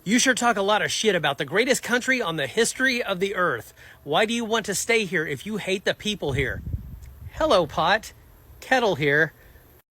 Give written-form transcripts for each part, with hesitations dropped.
You sure talk a lot of shit about the greatest country on the history of the earth. Why do you want to stay here if you hate the people here? Hello, Pot. Kettle here.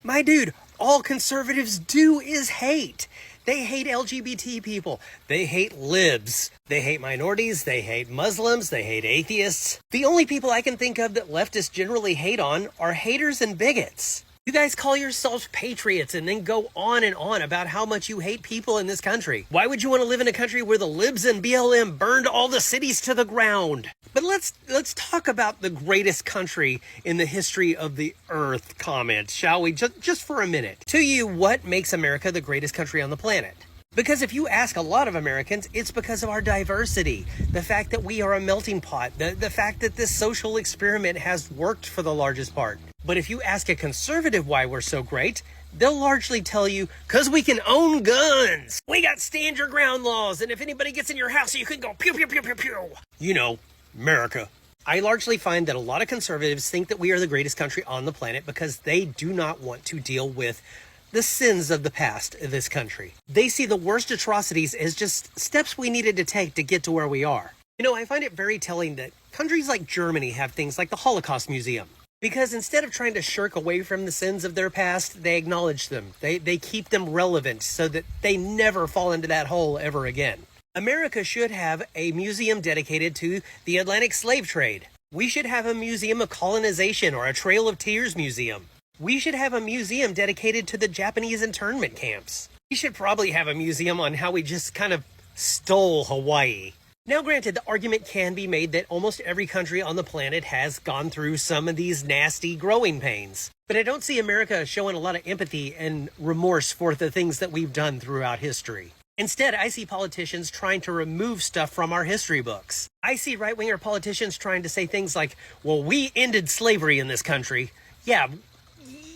My dude, all conservatives do is hate. They hate LGBT people. They hate libs. They hate minorities. They hate Muslims. They hate atheists. The only people I can think of that leftists generally hate on are haters and bigots. You guys call yourselves patriots and then go on and on about how much you hate people in this country. Why would you want to live in a country where the libs and BLM burned all the cities to the ground? But let's talk about the greatest country in the history of the earth comments, shall we? Just for a minute. To you, what makes America the greatest country on the planet? Because if you ask a lot of Americans, it's because of our diversity. The fact that we are a melting pot. The fact that this social experiment has worked for the largest part. But if you ask a conservative why we're so great, they'll largely tell you, because we can own guns. We got stand your ground laws, and if anybody gets in your house, you can go pew, pew, pew, pew, pew. You know, America. I largely find that a lot of conservatives think that we are the greatest country on the planet because they do not want to deal with the sins of the past of this country. They see the worst atrocities as just steps we needed to take to get to where we are. You know, I find it very telling that countries like Germany have things like the Holocaust Museum. Because instead of trying to shirk away from the sins of their past, they acknowledge them. They keep them relevant so that they never fall into that hole ever again. America should have a museum dedicated to the Atlantic slave trade. We should have a museum of colonization or a Trail of Tears museum. We should have a museum dedicated to the Japanese internment camps. We should probably have a museum on how we just kind of stole Hawaii. Now, granted, the argument can be made that almost every country on the planet has gone through some of these nasty growing pains. But I don't see America showing a lot of empathy and remorse for the things that we've done throughout history. Instead, I see politicians trying to remove stuff from our history books. I see right-winger politicians trying to say things like, well, we ended slavery in this country. Yeah,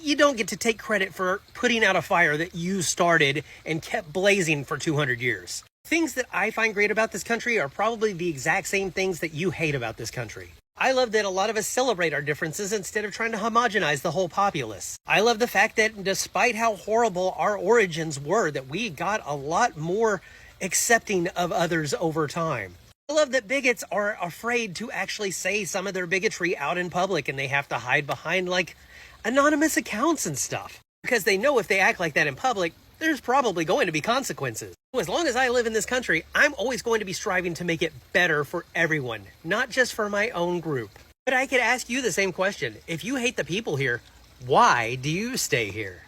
you don't get to take credit for putting out a fire that you started and kept blazing for 200 years. Things that I find great about this country are probably the exact same things that you hate about this country. I love that a lot of us celebrate our differences instead of trying to homogenize the whole populace. I love the fact that despite how horrible our origins were, that we got a lot more accepting of others over time. I love that bigots are afraid to actually say some of their bigotry out in public and they have to hide behind like anonymous accounts and stuff. Because they know if they act like that in public, there's probably going to be consequences. So as long as I live in this country, I'm always going to be striving to make it better for everyone, not just for my own group. But I could ask you the same question. If you hate the people here, why do you stay here?